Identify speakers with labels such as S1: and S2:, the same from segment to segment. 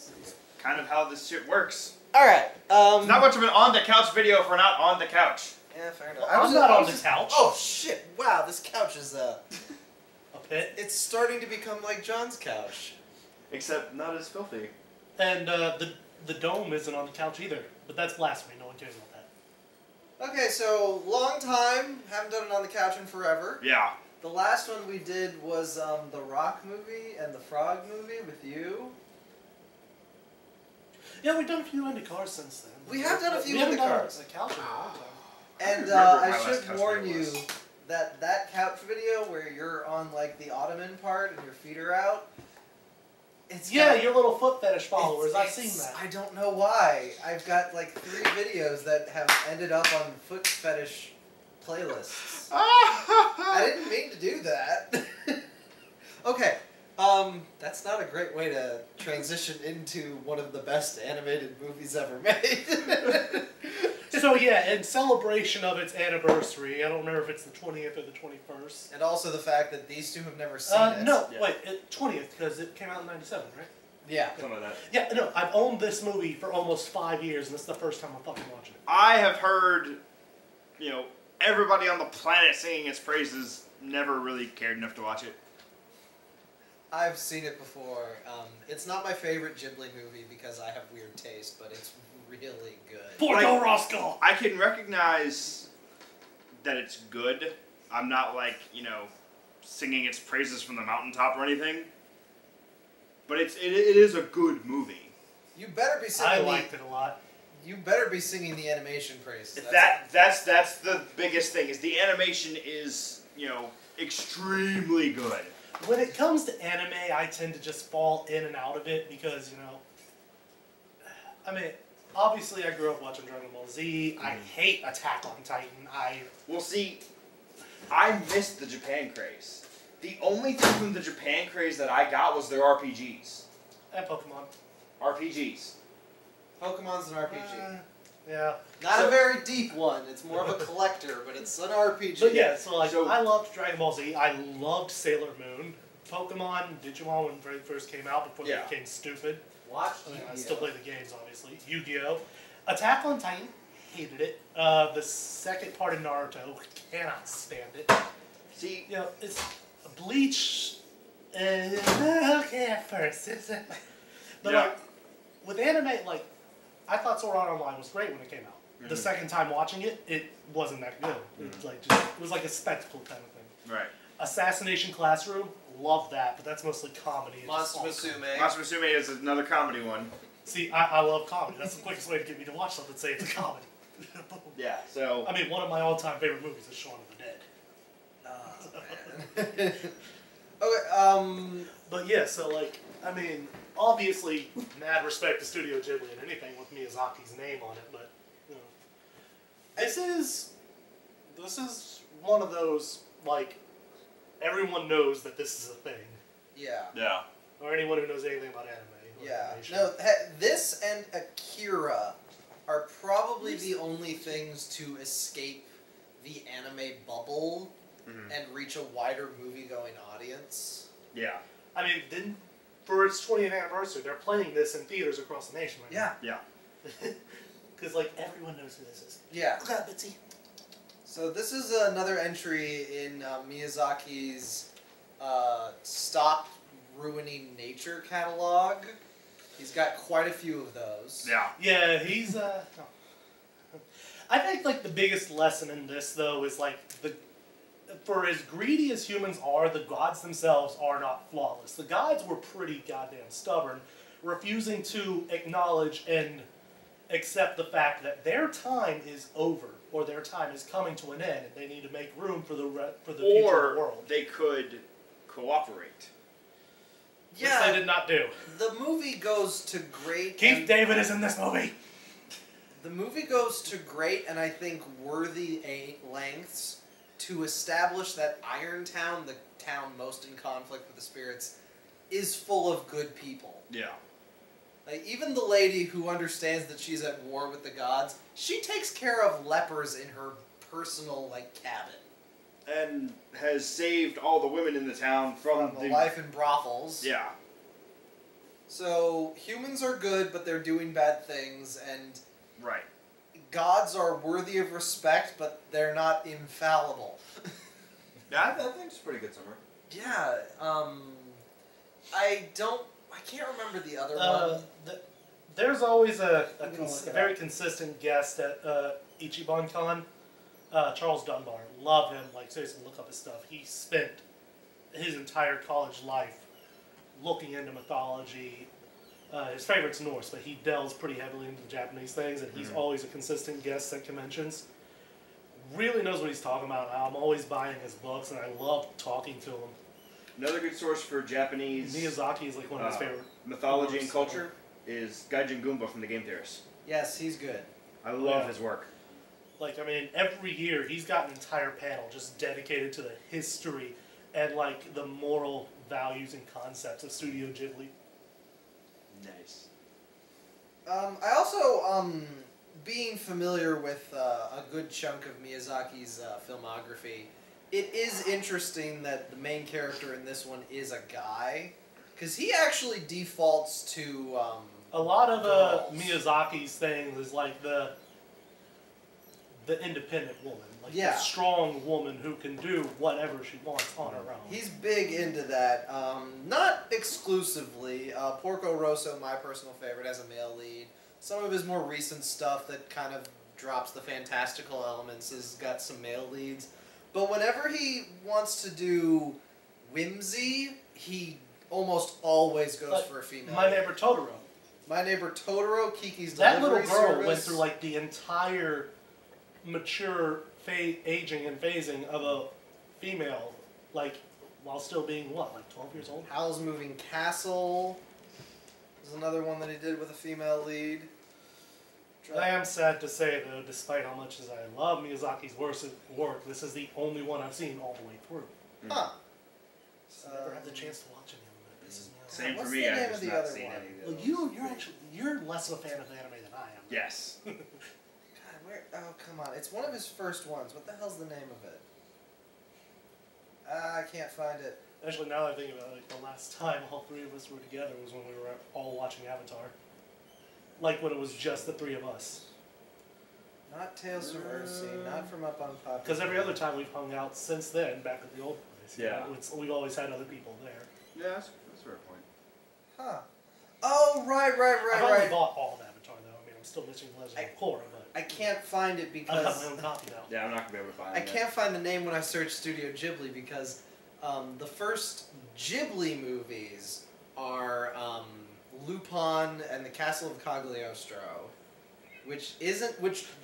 S1: guess.
S2: It's kind of how this shit works.
S1: Alright,
S2: It's not much of an on-the-couch video if we're not on the couch.
S1: Yeah, fair enough.
S3: I'm not on the couch.
S1: Oh shit, wow, this couch is,
S3: A pit.
S1: it's starting to become like John's couch.
S2: Except not as filthy.
S3: And the dome isn't on the couch either. But that's blasphemy. No one cares about that.
S1: Okay, so, long time, haven't done it on the couch in forever.
S2: Yeah.
S1: The last one we did was the Rock movie and the Frog movie with you.
S3: Yeah, we've done a few Indy cars since then.
S1: We have done a few
S3: we haven't
S1: Indy
S3: done
S1: cars.
S3: a couch in a long time.
S1: And
S2: remember what
S1: I
S2: my last
S1: should
S2: couch
S1: warn
S2: video
S1: you
S2: was.
S1: that that couch video where you're on like the ottoman part and your feet are out. It's
S3: Yeah,
S1: got,
S3: your little foot fetish followers. I've
S1: it's-
S3: seen that.
S1: I don't know why. I've got like 3 videos that have ended up on foot fetish playlists. I didn't mean to do that. Okay. That's not a great way to transition into one of the best animated movies ever made.
S3: So yeah, in celebration of its anniversary, I don't remember if it's the 20th or the 21st.
S1: And also the fact that these two have never seen it.
S3: No,
S2: Yeah.
S3: wait, 20th, because it came out in 97, right?
S1: Yeah.
S2: Something like that.
S3: Yeah, no, I've owned this movie for almost 5 years, and this is the first time I'm fucking watching it.
S2: I have heard, you know, everybody on the planet singing its praises, never really cared enough to watch it.
S1: I've seen it before. It's not my favorite Ghibli movie because I have weird taste, but it's really good.
S3: Porco
S2: Like-
S3: Roscoe!
S2: I can recognize that it's good. I'm not like, you know, singing its praises from the mountaintop or anything. But it is a good movie.
S1: You better be singing.
S3: I liked it a lot.
S1: You better be singing the animation praises.
S2: That's the biggest thing, is the animation is, you know, extremely good.
S3: When it comes to anime, I tend to just fall in and out of it because, you know, I mean, obviously I grew up watching Dragon Ball Z. I hate Attack on Titan.
S2: Well, see, I missed the Japan craze. The only thing from the Japan craze that I got was their RPGs.
S3: And Pokemon.
S2: RPGs.
S1: Pokemon's an RPG.
S3: Yeah.
S1: Not a very deep one. It's more of a collector, but it's an RPG.
S3: But yeah, so like,
S2: So-
S3: I loved Dragon Ball Z. I loved Sailor Moon. Pokemon, Digimon when it very first came out before
S2: Yeah.
S3: they became stupid.
S1: Watch.
S3: I mean, I still play the games, obviously. Yu-Gi-Oh! Attack on Titan, hated it. The second part of Naruto, cannot stand it.
S2: See,
S3: You know, it's Bleach. Okay, at first, but
S2: Yeah.
S3: like with anime, like I thought Sword Art Online was great when it came out. The second time watching it, it wasn't that good. It like it was like a spectacle kind of thing.
S2: right.
S3: Assassination Classroom, love that, but that's mostly comedy. It's
S1: Monster
S3: just all
S1: Musume.
S2: Master Musume is another comedy one.
S3: See, I love comedy. That's the quickest way to get me to watch something. Say it's a comedy.
S2: Yeah, so...
S3: I mean, one of my all-time favorite movies is Shaun of the Dead.
S1: Oh, man. Okay.
S3: But yeah, so like, I mean, obviously, mad respect to Studio Ghibli and anything with Miyazaki's name on it, but you know, this is one of those like everyone knows that this is a thing,
S1: Yeah.
S2: Yeah.
S3: or anyone who knows anything about anime. or
S1: Yeah.
S3: animation.
S1: No, this and Akira are probably the only things to escape the anime bubble and reach a wider movie-going audience.
S2: Yeah.
S3: I mean, for its 20th anniversary, they're playing this in theaters across the nation right
S1: Yeah.
S2: Yeah.
S3: now. Because like everyone knows who this is.
S1: Yeah.
S3: Look out, Bitsy.
S1: So this is another entry in Miyazaki's Stop Ruining Nature catalog. He's got quite a few of those.
S2: Yeah.
S3: Yeah, he's I think like the biggest lesson in this though is like for as greedy as humans are, the gods themselves are not flawless. The gods were pretty goddamn stubborn, refusing to acknowledge and accept the fact that their time is over or their time is coming to an end and they need to make room for the future of the world.
S2: Or they could cooperate.
S3: Which they did not do.
S1: The movie goes to great...
S3: Keith David is in this movie.
S1: The movie goes to great and I think worthy lengths to establish that Irontown, the town most in conflict with the spirits, is full of good people.
S2: Yeah.
S1: Like, even the lady who understands that she's at war with the gods, she takes care of lepers in her personal, like, cabin.
S2: And has saved all the women in the town from
S1: The life in brothels.
S2: Yeah.
S1: So humans are good, but they're doing bad things, and
S2: Right.
S1: gods are worthy of respect, but they're not infallible.
S2: Yeah, I think it's a pretty good summary.
S1: Yeah, I can't remember the other one.
S3: There's always a
S1: I'm gonna look it
S3: very
S1: up.
S3: consistent guest at Ichiban Con, Charles Dunbar. Love him. Like, seriously, look up his stuff. He spent his entire college life looking into mythology. His favorite's Norse, but he delves pretty heavily into the Japanese things, and he's always a consistent guest at conventions. Really knows what he's talking about. I'm always buying his books, and I love talking to him.
S2: Another good source for Japanese
S3: Miyazaki is like one of his favorite
S2: mythology and culture is Gaijin Goomba from The Game Theorist.
S1: Yes, he's good.
S2: I love his work.
S3: Like, I mean, every year he's got an entire panel just dedicated to the history and, like, the moral values and concepts of Studio Ghibli.
S2: Nice.
S1: I also, being familiar with a good chunk of Miyazaki's filmography, it is interesting that the main character in this one is a guy, because he actually defaults to
S3: A lot of
S1: girls.
S3: Miyazaki's things is like the independent woman, like
S1: Yeah.
S3: the strong woman who can do whatever she wants on her own.
S1: He's big into that. Not exclusively. Porco Rosso, my personal favorite, has a male lead. Some of his more recent stuff that kind of drops the fantastical elements has got some male leads. But whenever he wants to do whimsy, he almost always goes
S3: Like,
S1: for a female
S3: My
S1: lead.
S3: Neighbor Totoro.
S1: My Neighbor Totoro, Kiki's
S3: That
S1: Delivery
S3: little girl
S1: Service.
S3: went through like the entire mature aging and phasing of a female, like while still being what, like 12 years old?
S1: Howl's Moving Castle is another one that he did with a female lead.
S3: I am sad to say, though, despite how much as I love Miyazaki's work, this is the only one I've seen all the way through.
S1: Huh.
S3: I never had the chance to watch any of them. It pisses me off.
S2: Same
S1: What's
S2: for
S1: the
S2: me.
S1: name
S2: I've
S1: of
S2: just
S1: the
S2: not
S1: other
S2: seen
S1: one?
S2: any of
S3: Well,
S2: those.
S3: you're less of a fan of anime than I am.
S2: Yes.
S1: God, where? Oh, come on! It's one of his first ones. What the hell's the name of it? I can't find it.
S3: Actually, now that I think about it, the last time all three of us were together was when we were all watching Avatar. Like when it was just the three of us.
S1: Not Tales from Earthsea. Not from Up on Pop.
S3: Because every other time we've hung out since then, back at the old place,
S2: Yeah.
S3: we've always had other people there.
S2: Yeah, that's a fair point.
S1: Huh. Oh, right.
S3: I've only bought all of Avatar, though. I mean, I'm still missing Legend of Korra, but
S1: I can't find it
S3: I've got
S1: because
S3: my own copy now.
S2: Yeah, I'm not gonna be able to find
S1: I
S2: it.
S1: can't find the name when I search Studio Ghibli because the first Ghibli movies are Lupin and the Castle of Cagliostro, which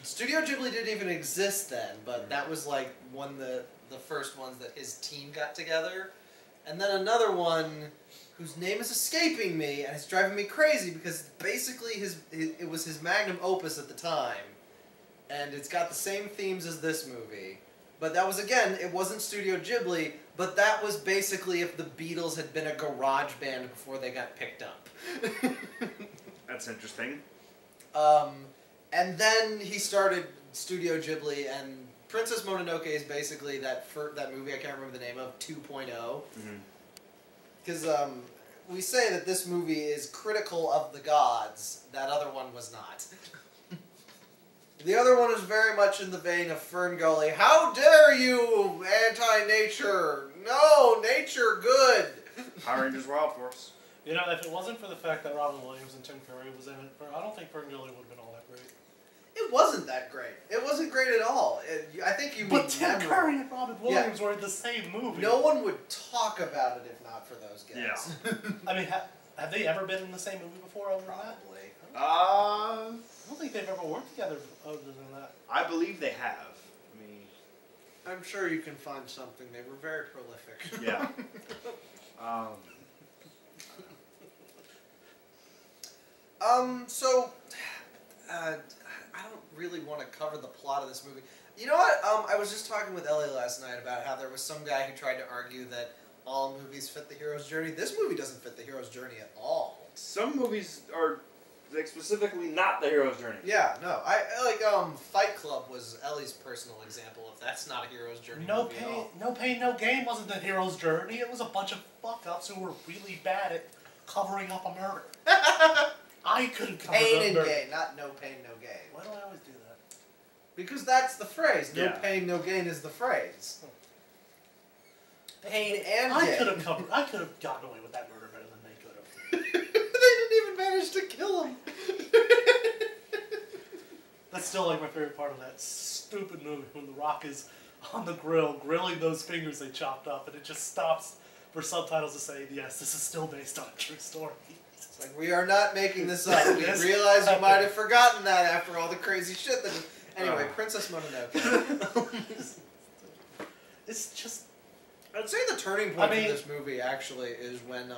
S1: Studio Ghibli didn't even exist then, but that was like one of the first ones that his team got together, and then another one whose name is escaping me and it's driving me crazy because basically it was his magnum opus at the time, and it's got the same themes as this movie. But that was, again, it wasn't Studio Ghibli, but that was basically if the Beatles had been a garage band before they got picked up.
S2: That's interesting.
S1: And then he started Studio Ghibli, and Princess Mononoke is basically that movie I can't remember the name of, 2.0. Because we say that this movie is critical of the gods, that other one was not. The other one is very much in the vein of Ferngully. How dare you, anti-nature! No, nature good!
S2: Power Rangers Wild Force.
S3: You know, if it wasn't for the fact that Robin Williams and Tim Curry was in it, I don't think Ferngully would have been all that great.
S1: It wasn't that great. It wasn't great at all. I think you mean
S3: But Tim
S1: memorable.
S3: Curry and Robin Williams were in the same movie.
S1: No one would talk about it if not for those guys.
S2: Yeah.
S3: I mean, have they ever been in the same movie before other than that?
S1: Probably.
S3: I don't think they've ever worked together other than that.
S2: I believe they have. I mean,
S1: I'm sure you can find something. They were very prolific.
S2: yeah.
S1: I don't really want to cover the plot of this movie. You know what? I was just talking with Ellie last night about how there was some guy who tried to argue that all movies fit the hero's journey. This movie doesn't fit the hero's journey at all.
S2: Some movies are like specifically not the hero's journey.
S1: Yeah, no. I like Fight Club was Ellie's personal example of that's not a hero's journey
S3: No
S1: movie at
S3: pain,
S1: all.
S3: no pain, no gain wasn't the hero's journey. It was a bunch of fuck-ups who were really bad at covering up a murder. I could have covered
S1: Pain
S3: up
S1: and
S3: murder.
S1: gain, not no pain, no gain.
S3: Why do I always do that?
S1: Because that's the phrase. No
S2: Yeah.
S1: pain, no gain is the phrase. Pain and
S3: I
S1: gain.
S3: could have covered. I could have gotten away with that murder better than they could have.
S1: They didn't even manage to kill him.
S3: That's still like my favorite part of that stupid movie when The Rock is on the grill grilling those fingers they chopped up, and it just stops for subtitles to say, "Yes, this is still based on a true story."
S1: It's like, we are not making this up. We
S3: Yes.
S1: realize you might have forgotten that after all the crazy shit that... Anyway, Princess Mononoke.
S3: It's just.
S1: I'd say the turning point
S3: I mean-
S1: for this movie actually is when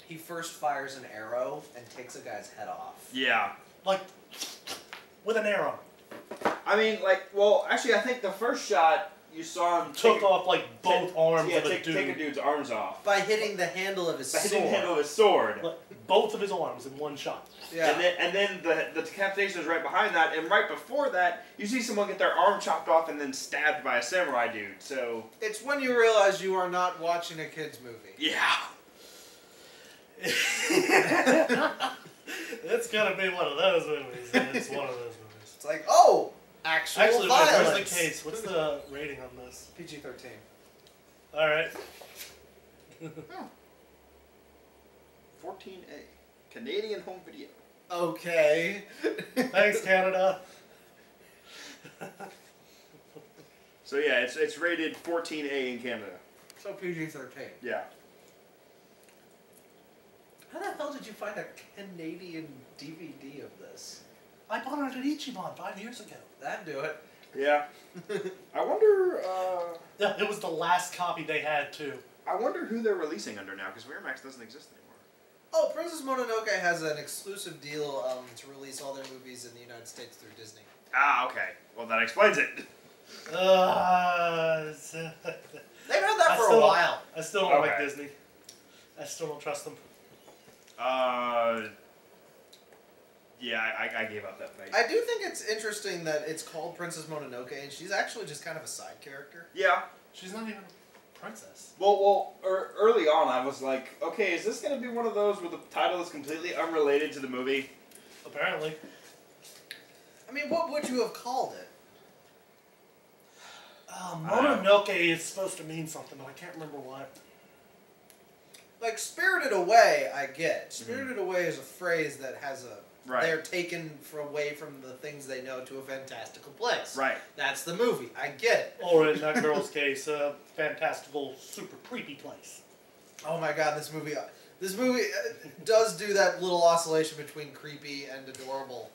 S1: he first fires an arrow and takes a guy's head off.
S2: Yeah.
S3: Like, with an arrow.
S2: I mean, like, well, actually, I think the first shot you saw him
S3: Took off, like, both arms
S2: yeah,
S3: of a dude.
S2: take a dude's arms off.
S1: By hitting the handle of his
S2: But he
S1: sword.
S2: didn't handle his sword.
S3: Like, both of his arms in one shot.
S1: Yeah.
S2: And then the decapitation is right behind that, and right before that, you see someone get their arm chopped off and then stabbed by a samurai dude. So
S1: It's when you realize you are not watching a kid's movie.
S2: yeah,
S3: It's gonna be one of those movies. It's one of those movies.
S1: It's like, oh, actual
S3: Actually, wait,
S1: violence.
S3: where's the case? What's the rating on this?
S1: PG-13.
S3: Alright.
S2: 14A, Canadian home video.
S1: Okay.
S3: Thanks, Canada.
S2: So yeah, it's rated 14A in Canada.
S1: So PG-13.
S2: Yeah.
S1: How the hell did you find a Canadian DVD of this?
S3: I bought it at Ichiban 5 years ago.
S1: That'd do it.
S2: Yeah. I wonder.
S3: Yeah, it was the last copy they had too.
S2: I wonder who they're releasing under now, because Miramax doesn't exist anymore.
S1: Oh, Princess Mononoke has an exclusive deal to release all their movies in the United States through Disney.
S2: Ah, okay. Well, that explains it.
S1: They've had that for a while.
S3: I still don't like
S2: Okay.
S3: Disney. I still don't trust them.
S2: Yeah, I gave up that fight.
S1: I do think it's interesting that it's called Princess Mononoke, and she's actually just kind of a side character.
S2: Yeah.
S3: She's not even a princess.
S2: Well, early on, I was like, okay, is this going to be one of those where the title is completely unrelated to the movie?
S3: Apparently.
S1: I mean, what would you have called it?
S3: Mononoke is supposed to mean something, but I can't remember what.
S1: Like, Spirited Away, I get. Spirited Away is a phrase that has a...
S2: Right.
S1: They're taken away from the things they know to a fantastical place.
S2: Right.
S1: That's the movie. I get it.
S3: Or in that girl's case, a fantastical, super creepy place.
S1: Oh my god, this movie does do that little oscillation between creepy and adorable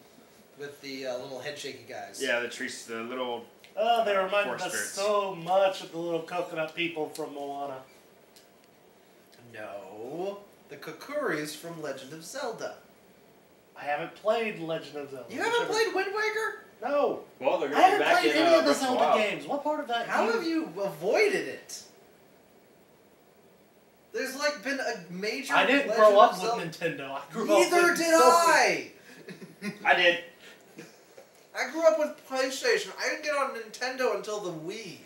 S1: with the little head shaky guys.
S2: Yeah, the little...
S3: Oh, they reminded
S2: Forest
S3: us
S2: spirits.
S3: so much of the little coconut people from Moana.
S1: No. The Kokuris from Legend of Zelda.
S3: I haven't played Legend of Zelda.
S1: You haven't played Wind Waker?
S3: No.
S2: Well, they're
S3: I
S2: going to be
S3: haven't
S2: back
S3: played
S2: in
S3: any of the
S2: Breath of
S3: Zelda
S2: Wild.
S3: games. What part of that?
S1: How have you avoided it? There's like been a major.
S3: I didn't
S1: Legend
S3: grow
S1: of
S3: up
S1: Zelda-
S3: with Nintendo. I grew up
S1: Neither
S3: with
S1: did
S3: Sony.
S1: I.
S2: I did.
S1: I grew up with PlayStation. I didn't get on Nintendo until the Wii.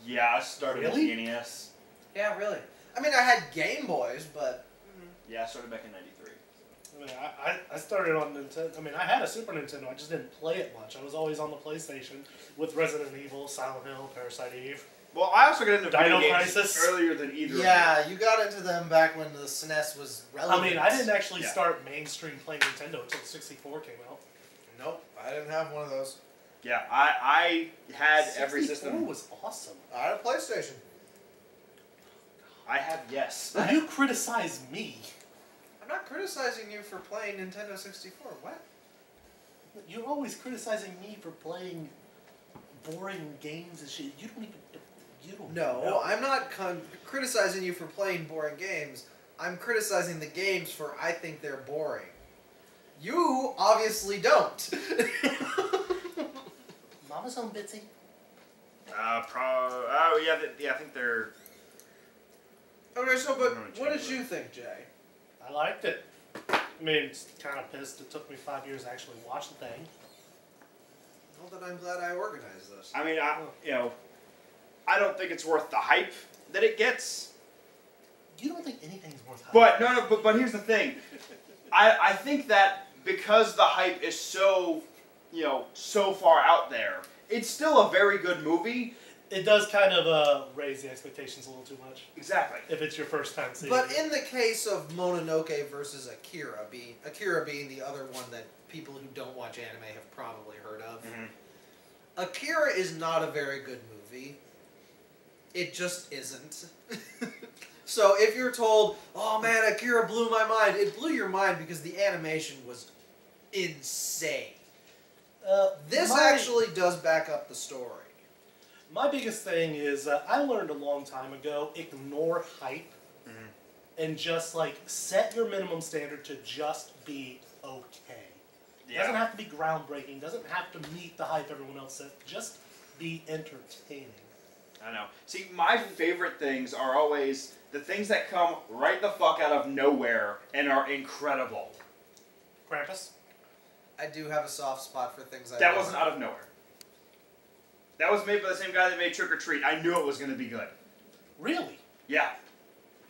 S2: Yeah, I started
S3: Really?
S2: with the NES.
S1: Yeah, really. I mean, I had Game Boys, but
S2: Yeah, I started back in 93.
S3: I mean, I started on Nintendo. I mean, I had a Super Nintendo. I just didn't play it much. I was always on the PlayStation with Resident Evil, Silent Hill, Parasite Eve.
S2: Well, I also got into
S3: Dino
S2: video games
S3: Crisis.
S2: earlier than either
S1: yeah, you got into them back when the SNES was relevant.
S3: I mean, I didn't actually
S2: Yeah.
S3: start mainstream playing Nintendo until the 64 came out.
S1: Nope, I didn't have one of those.
S2: Yeah, I had every
S3: 64
S2: system.
S3: was awesome.
S1: I had a PlayStation.
S2: I have, yes.
S3: You criticize me.
S1: I'm not criticizing you for playing Nintendo 64. What?
S3: You're always criticizing me for playing boring games and shit. You don't even. You don't
S1: No,
S3: know.
S1: I'm not criticizing you for playing boring games. I'm criticizing the games for I think they're boring. You obviously don't.
S3: Mama's home, Bitsy.
S2: Oh, yeah, I think they're...
S1: Okay, so, but
S2: I'm gonna
S1: what did
S2: change
S1: you think, Jay?
S3: I liked it. I mean, it's kind of pissed. It took me 5 years to actually watch the thing.
S1: Well, then I'm glad I organized this.
S2: I mean, I don't think it's worth the hype that it gets.
S3: you don't think anything's worth hype.
S2: But no, but here's the thing. I think that because the hype is so, so far out there, it's still a very good movie.
S3: It does kind of raise the expectations a little too much.
S2: Exactly.
S3: If it's your first time seeing
S1: But
S3: it.
S1: in the case of Mononoke versus Akira being the other one that people who don't watch anime have probably heard of, Akira is not a very good movie. It just isn't. So if you're told, oh man, Akira blew my mind, it blew your mind because the animation was insane. This actually does back up the story.
S3: My biggest thing is, I learned a long time ago, ignore hype and just like set your minimum standard to just be okay. It doesn't have to be groundbreaking, doesn't have to meet the hype everyone else says, just be entertaining.
S2: I know. See, my favorite things are always the things that come right the fuck out of nowhere and are incredible.
S3: Krampus?
S1: I do have a soft spot for things
S2: That wasn't out of nowhere. That was made by the same guy that made Trick or Treat. I knew it was going to be good.
S3: Really?
S2: Yeah.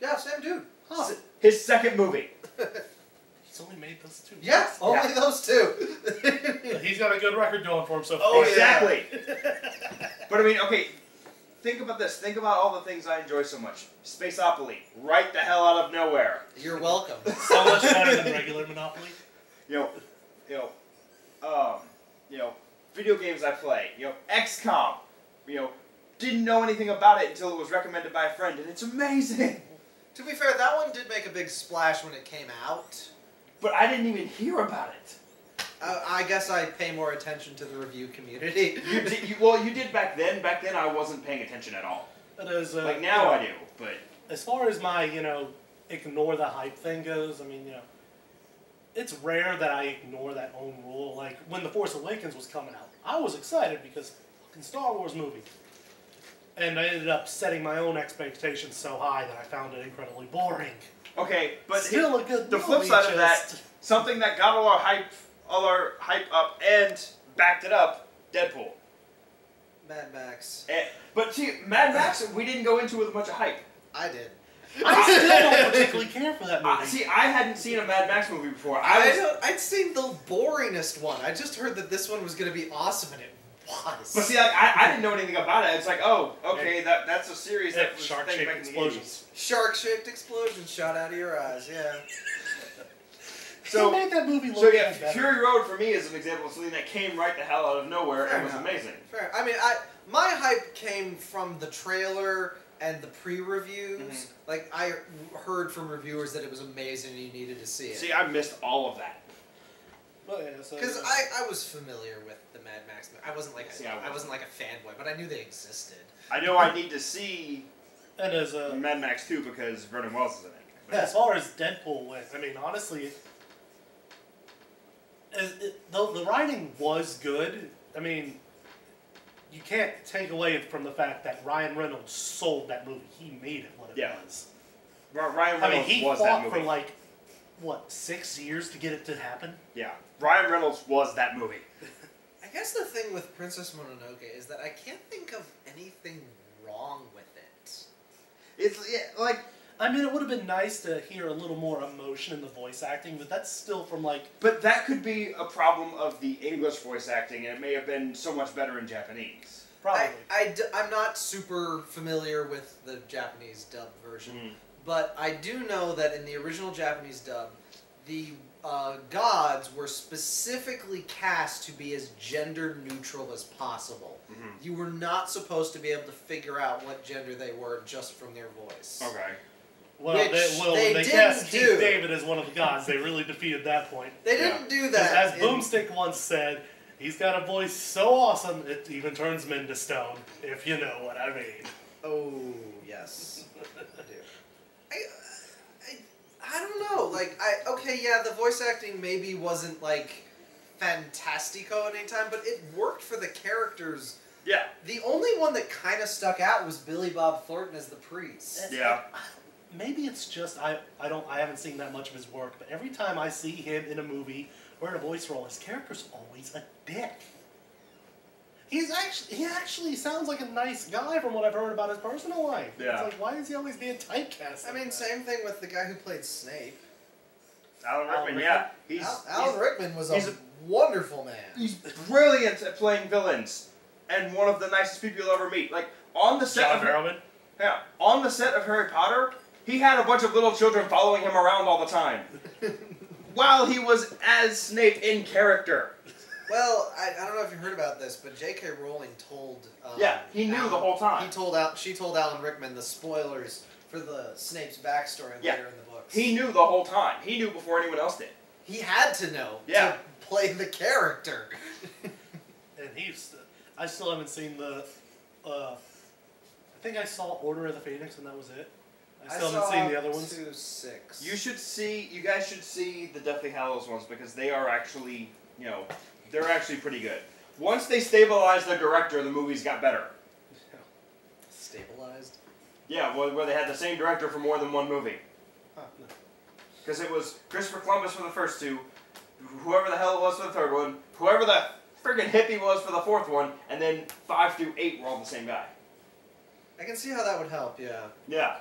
S1: Yeah, same dude.
S3: Huh.
S2: His second movie.
S3: He's only made those two.
S1: Yeah, only those two.
S3: He's got a good record going for him so far.
S2: Oh, exactly. But I mean, okay, think about this. Think about all the things I enjoy so much. Spaceopoly, right the hell out of nowhere.
S1: You're welcome.
S3: So much better than regular Monopoly.
S2: Video games I play. XCOM. Didn't know anything about it until it was recommended by a friend, and it's amazing.
S1: To be fair, that one did make a big splash when it came out.
S2: But I didn't even hear about it.
S1: I guess I pay more attention to the review community.
S2: You did back then. Back then, I wasn't paying attention at all.
S3: But as,
S2: like now, I do. But
S3: as far as my, ignore the hype thing goes, I mean, it's rare that I ignore that own rule. Like, when The Force Awakens was coming out, I was excited because fucking Star Wars movie. And I ended up setting my own expectations so high that I found it incredibly boring.
S2: Okay, but
S3: still a good
S2: the
S3: movie,
S2: flip side of that, something that got all our hype up and backed it up, Deadpool.
S1: Mad Max.
S2: But see, Mad Max, we didn't go into with much of hype.
S1: I did.
S3: I still don't particularly care for that movie.
S2: See, I hadn't seen a Mad Max movie before.
S1: I'd seen the boringest one. I just heard that this one was going to be awesome, and it was.
S2: But see, like, I didn't know anything about it. It's like, oh, okay, that's a series that was
S3: shark-shaped
S2: back in the
S3: explosions.
S2: 80s.
S1: Shark-shaped explosions shot out of your eyes, yeah.
S3: So made that movie look better.
S2: Fury Road for me is an example of something that came right the hell out of nowhere and was amazing.
S1: Fair. I mean, my hype came from the trailer and the pre-reviews. Like, I heard from reviewers that it was amazing and you needed to see it.
S2: See, I missed all of that.
S1: Because I was familiar with the Mad Max. I wasn't like I wasn't like a fanboy, but I knew they existed.
S2: I know I need to see
S3: and as
S2: Mad Max 2 because Vernon Wells is in it. But
S3: as far as Deadpool went, I mean, honestly, the writing was good. I mean, you can't take away from the fact that Ryan Reynolds sold that movie. He made it what it was.
S2: Ryan Reynolds
S3: he
S2: was that
S3: fought
S2: movie.
S3: for 6 years to get it to happen?
S2: Yeah. Ryan Reynolds was that movie.
S1: I guess the thing with Princess Mononoke is that I can't think of anything wrong with it.
S3: I mean, it would have been nice to hear a little more emotion in the voice acting, but that's still from
S2: But that could be a problem of the English voice acting, and it may have been so much better in Japanese.
S3: Probably.
S1: I'm not super familiar with the Japanese dub version, but I do know that in the original Japanese dub, the gods were specifically cast to be as gender neutral as possible. You were not supposed to be able to figure out what gender they were just from their voice.
S2: Okay.
S3: Well,
S1: they
S3: they
S1: didn't
S3: cast
S1: do.
S3: King David as one of the gods. They really defeated that point.
S1: They didn't do that.
S3: As Boomstick once said, he's got a voice so awesome it even turns men to stone, if you know what I mean.
S1: Oh, yes. I do. I don't know. Okay, yeah, the voice acting maybe wasn't, fantastico at any time, but it worked for the characters.
S2: Yeah.
S1: The only one that kind of stuck out was Billy Bob Thornton as the priest.
S2: Yeah.
S3: Maybe it's just I haven't seen that much of his work, but every time I see him in a movie or in a voice role, his character's always a dick. he actually sounds like a nice guy from what I've heard about his personal life.
S2: Yeah.
S3: It's like, why is he always being typecast?
S1: I mean, same thing with the guy who played Snape.
S2: Alan Rickman,
S3: Rickman?
S2: yeah.
S1: Alan Rickman was
S2: he's
S1: a wonderful man.
S2: He's brilliant at playing villains, and one of the nicest people you'll ever meet. Like, on the set
S3: John Barrowman?
S2: Yeah, on the set of Harry Potter, he had a bunch of little children following him around all the time. While he was as Snape in character.
S1: Well, I don't know if you heard about this, but J.K. Rowling told...
S2: yeah, he knew the whole time.
S1: She told Alan Rickman the spoilers for the Snape's backstory later in the books.
S2: He knew the whole time. He knew before anyone else did.
S1: He had to know
S2: to
S1: play the character.
S3: And I still haven't seen the... I think I saw Order of the Phoenix and that was it. I still haven't seen the other ones.
S1: 2-6.
S2: You guys should see the Deathly Hallows ones because they are actually, they're actually pretty good. Once they stabilized the director, the movies got better.
S1: Stabilized?
S2: Yeah, where they had the same director for more than one movie. Because it was Christopher Columbus for the first two, whoever the hell it was for the third one, whoever the friggin' hippie was for the fourth one, and then 5 through 8 were all the same guy.
S1: I can see how that would help, yeah.
S2: Yeah.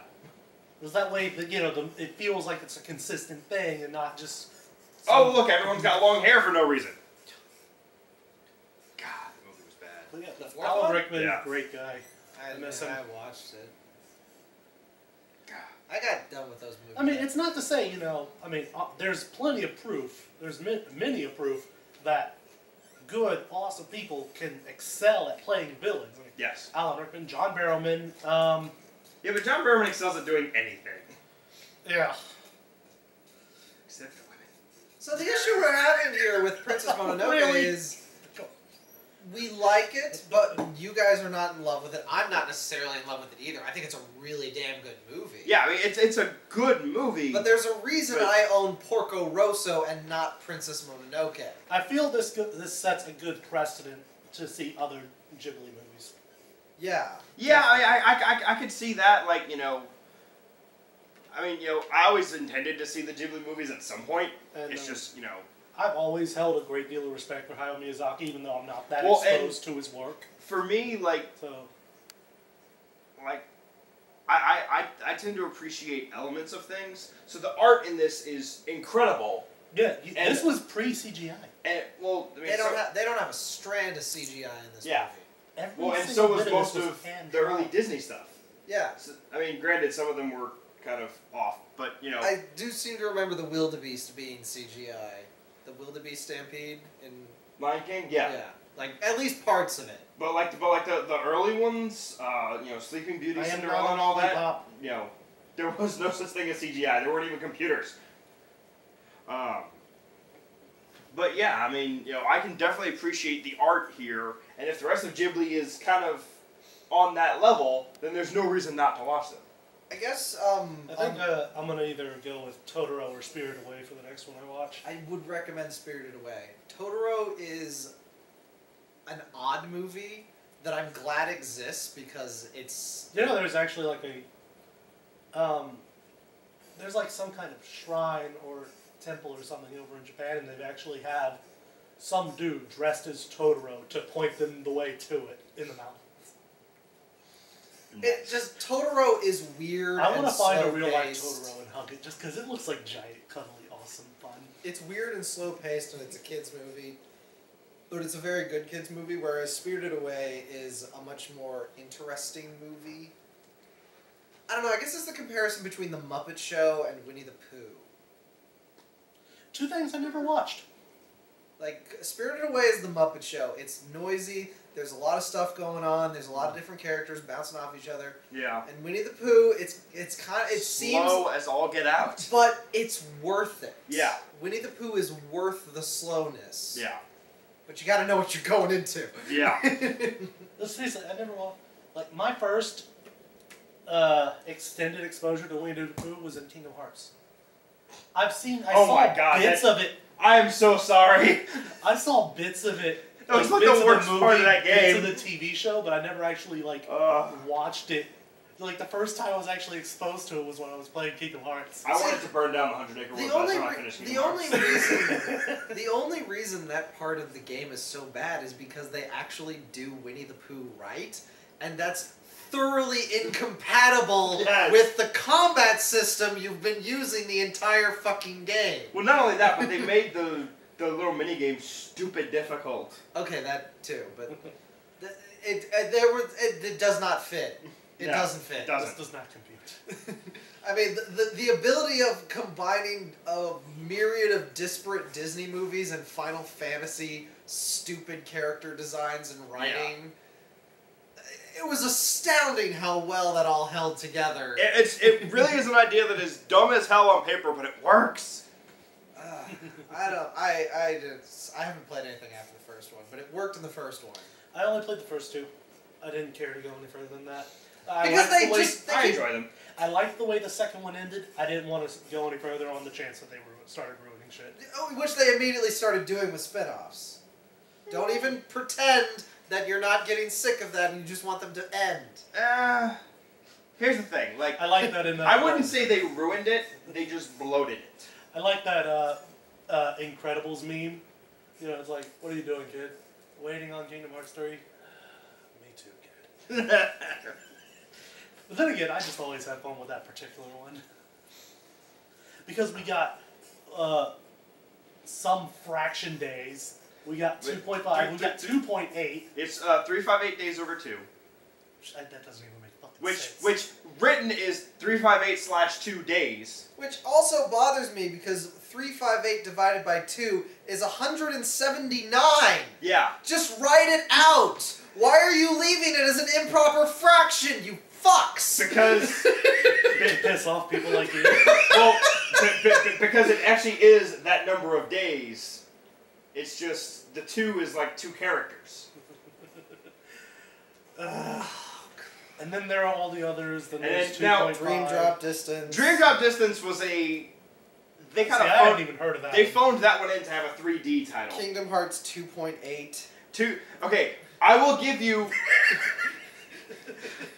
S3: Because that way, it feels like it's a consistent thing and not just...
S2: Oh, look, everyone's got long hair for no reason. God, the movie was bad.
S3: But yeah,
S1: The fourth
S3: Alan
S1: one?
S3: Rickman,
S2: Yeah.
S3: great guy.
S1: I
S3: miss him.
S1: watched it. I got done with those movies.
S3: I mean, it's not to say, there's plenty of proof, there's many a proof that good, awesome people can excel at playing villains. I mean,
S2: Yes.
S3: Alan Rickman, John Barrowman,
S2: Yeah, but John Barrowman excels at doing anything.
S3: yeah.
S2: Except for women.
S1: So the issue we're having here with Princess Mononoke is we like it, but you guys are not in love with it. I'm not necessarily in love with it either. I think it's a really damn good movie.
S2: Yeah, I mean, it's a good movie.
S1: But there's a reason I own Porco Rosso and not Princess Mononoke.
S3: I feel this sets a good precedent to see other Ghibli movies.
S1: Yeah.
S2: Yeah, I could see that, I always intended to see the Ghibli movies at some point.
S3: And,
S2: it's just,
S3: I've always held a great deal of respect for Hayao Miyazaki, even though I'm not that exposed to his work.
S2: For me, I tend to appreciate elements of things. So the art in this is incredible.
S3: Yeah, this was pre-CGI.
S2: And
S1: they don't have a strand of CGI in this movie.
S2: And so was most of the early Disney stuff.
S1: Yeah.
S2: So, granted, some of them were kind of off, but
S1: I do seem to remember the Wildebeest being CGI. The Wildebeest Stampede in
S2: Lion King, yeah.
S1: Yeah, at least parts of it.
S2: But the early ones, Sleeping Beauty, Cinderella, and all that, there was no such thing as CGI. There weren't even computers. But yeah, I can definitely appreciate the art here, and if the rest of Ghibli is kind of on that level, then there's no reason not to watch them.
S1: I guess,
S3: I think I'm going to either go with Totoro or Spirited Away for the next one I watch.
S1: I would recommend Spirited Away. Totoro is an odd movie that I'm glad exists because it's...
S3: there's actually there's some kind of shrine or temple or something over in Japan, and they actually have some dude dressed as Totoro to point them the way to it in the mountains.
S1: Totoro is weird.
S3: I want to find a real life Totoro and hug it just because it looks like giant, cuddly, awesome fun.
S1: It's weird and slow paced and it's a kids movie, but it's a very good kids movie. Whereas Spirited Away is a much more interesting movie. I don't know. I guess it's the comparison between the Muppet Show and Winnie the Pooh.
S3: Two things I never watched.
S1: Spirited Away is the Muppet Show. It's noisy. There's a lot of stuff going on. There's a lot of different characters bouncing off each other.
S2: Yeah.
S1: And Winnie the Pooh, it seems
S2: slow as all get out.
S1: But it's worth it.
S2: Yeah.
S1: Winnie the Pooh is worth the slowness.
S2: Yeah.
S1: But you got to know what you're going into.
S2: Yeah.
S3: Let's face it, I never watched. My first extended exposure to Winnie the Pooh was in Kingdom Hearts. I saw bits of it.
S2: I am so sorry.
S3: I saw bits of it.
S2: It was the worst part of that game.
S3: Bits of the TV show, but I never actually watched it like the first time I was actually exposed to it was when I was playing Kingdom Hearts.
S2: I wanted to burn down the 100-acre world. That's when I finished Kingdom Hearts.
S1: The only reason that part of the game is so bad is because they actually do Winnie the Pooh right, and that's thoroughly incompatible with the combat system you've been using the entire fucking game.
S2: Well, not only that, but they made the little mini game stupid difficult.
S1: Okay, that too, but it does not fit. It doesn't fit.
S3: This does not compute.
S1: I mean, the ability of combining a myriad of disparate Disney movies and Final Fantasy stupid character designs and writing. It was astounding how well that all held together.
S2: It really is an idea that is dumb as hell on paper, but it works.
S1: I haven't played anything after the first one, but it worked in the first one.
S3: I only played the first two. I didn't care to go any further than that.
S2: I enjoy them.
S3: I liked the way the second one ended. I didn't want to go any further on the chance that they started ruining shit.
S1: Which they immediately started doing with spin-offs. Don't even pretend that you're not getting sick of that and you just want them to end.
S2: Here's the thing. Like,
S3: I like that in that.
S2: I wouldn't say they ruined it. They just bloated it.
S3: I like that Incredibles meme. You know, it's like, what are you doing, kid? Waiting on Kingdom Hearts 3? Me too, kid. But then again, I just always have fun with that particular one. Because we got some fraction days. We got 2.5. We got 2.8.
S2: It's 358 days over 2.
S3: That doesn't even make fucking sense.
S2: Which written is 358/2 days.
S1: Which also bothers me because 358 divided by 2 is 179.
S2: Yeah.
S1: Just write it out. Why are you leaving it as an improper fraction, you fucks?
S2: Because
S3: piss off people like you.
S2: Well, because it actually is that number of days. It's just the 2 is like 2 characters.
S3: And then there are all the others. Then there's
S2: now,
S3: 2.5.
S1: Dream Drop Distance.
S2: Dream Drop Distance was a... They kind of
S3: I hadn't even heard of that.
S2: They phoned that one in to have a 3D title.
S1: Kingdom Hearts 2.8.
S2: Okay, I will give you...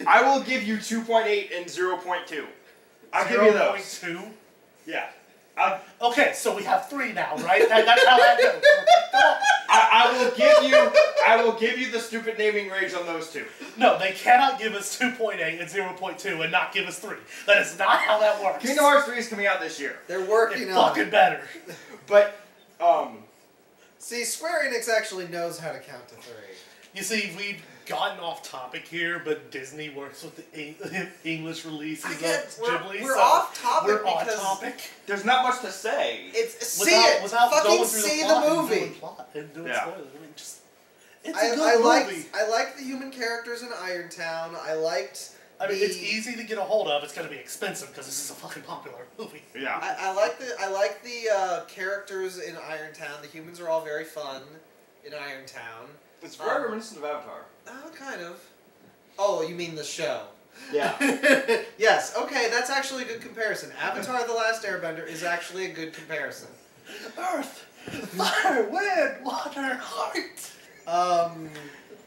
S2: I will give you 2.8 and 0.2. I'll give you those.
S3: 0.2?
S2: Yeah.
S3: Okay, so we have 3 now, right? That's how that goes.
S2: I will give you the stupid naming range on those 2.
S3: No, they cannot give us 2.8 and 0.2 and not give us 3. That is not how that works.
S2: Kingdom Hearts 3 is coming out this year.
S1: They're working
S3: it's
S1: on
S3: fucking better.
S2: But,
S1: See, Square Enix actually knows how to count to 3.
S3: You see, we've gotten off topic here, but Disney works with the English releases of Ghibli.
S1: We're off topic
S3: We're
S1: because
S3: on topic.
S2: There's not much to say.
S3: Without
S1: fucking
S3: going through
S1: see
S3: the
S1: the
S3: plot
S1: movie.
S3: and doing
S2: Yeah.
S3: spoilers. I mean, just it's a good movie.
S1: I liked the human characters in Irontown.
S3: I mean, it's easy to get a hold of. It's going to be expensive because this is a fucking popular movie.
S2: Yeah.
S1: I like the characters in Irontown. The humans are all very fun in Irontown.
S2: It's very reminiscent of Avatar.
S1: Kind of. Oh, you mean the show?
S2: Yeah.
S1: Yes. Okay, that's actually a good comparison. Avatar: The Last Airbender is actually a good comparison.
S3: Earth, fire, wind, water, heart.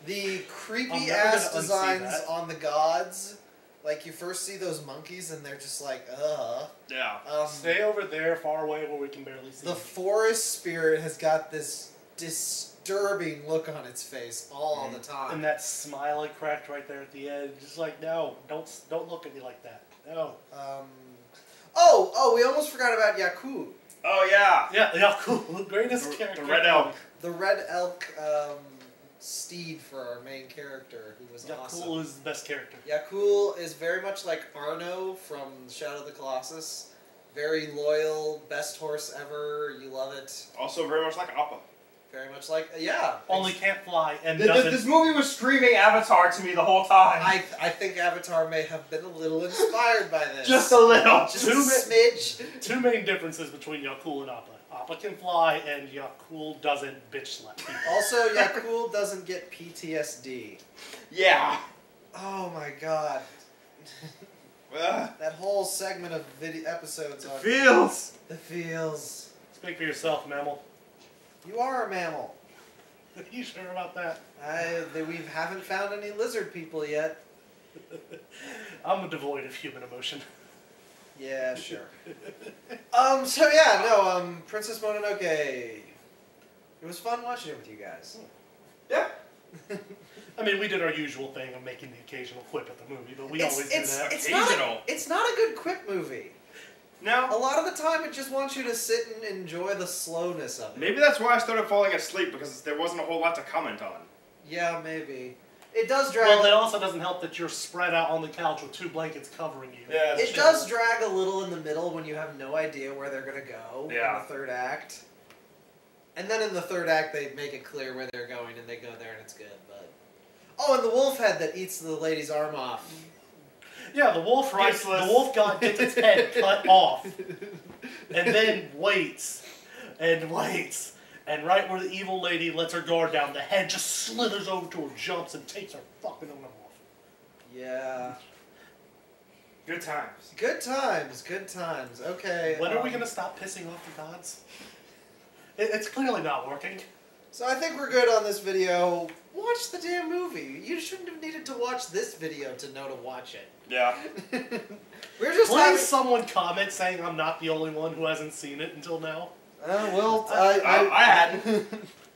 S1: The creepy ass designs on the gods. Like you first see those monkeys and they're just like,
S2: Yeah.
S3: Stay over there, far away, where we can barely see.
S1: The forest spirit has got this disturbing look on its face all the time.
S3: And that smile it cracked right there at the end. Just like, no, don't look at me like that. No.
S1: We almost forgot about Yakub.
S2: Oh, yeah.
S3: Yeah, cool. Greatest character.
S2: The Red Elk.
S1: The Red Elk steed for our main character, who was awesome.
S3: Yakul is the best character.
S1: Yakul is very much like Arno from Shadow of the Colossus. Very loyal, best horse ever, you love it.
S2: Also very much like Appa.
S1: Very much like, yeah.
S3: Only can't fly and doesn't...
S2: This movie was screaming Avatar to me the whole time.
S1: I think Avatar may have been a little inspired by this.
S2: Just a little.
S1: Just a smidge.
S3: Two main differences between Yakul and Appa. Appa can fly and Yakul doesn't bitch slap people.
S1: Also, Yakul doesn't get PTSD.
S2: Yeah.
S1: Oh my god. That whole segment of episodes on
S2: Feels.
S1: The feels.
S3: Speak for yourself, mammal.
S1: You are a mammal.
S3: Are you sure about that?
S1: We haven't found any lizard people yet.
S3: I'm devoid of human emotion.
S1: Yeah, sure. So yeah, no, Princess Mononoke. It was fun watching it with you guys.
S2: Yeah.
S3: I mean, we did our usual thing of making the occasional quip at the movie, but we always do that.
S1: It's not a good quip movie.
S2: No.
S1: A lot of the time, it just wants you to sit and enjoy the slowness of it.
S2: Maybe that's why I started falling asleep, because there wasn't a whole lot to comment on.
S1: Yeah, maybe. It does drag...
S3: Well, it also doesn't help that you're spread out on the couch with 2 blankets covering you.
S2: Yeah,
S1: it does drag a little in the middle when you have no idea where they're going to go in the third act. And then in the third act, they make it clear where they're going, and they go there, and it's good. But oh, and the wolf head that eats the lady's arm off.
S3: Yeah, the wolf god gets its head cut off, and then waits, and waits, and right where the evil lady lets her guard down, the head just slithers over to her, jumps, and takes her fucking arm off.
S1: Yeah.
S2: Good times.
S1: Good times, good times. Okay.
S3: When are we gonna stop pissing off the gods? It's clearly not working.
S1: So I think we're good on this video. Watch the damn movie. You shouldn't have needed to watch this video to know to watch it.
S2: Yeah.
S1: We're just
S3: Please someone comment saying I'm not the only one who hasn't seen it until now.
S1: Well,
S2: I hadn't.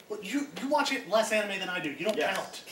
S3: Well, you watch it less anime than I do. You don't count.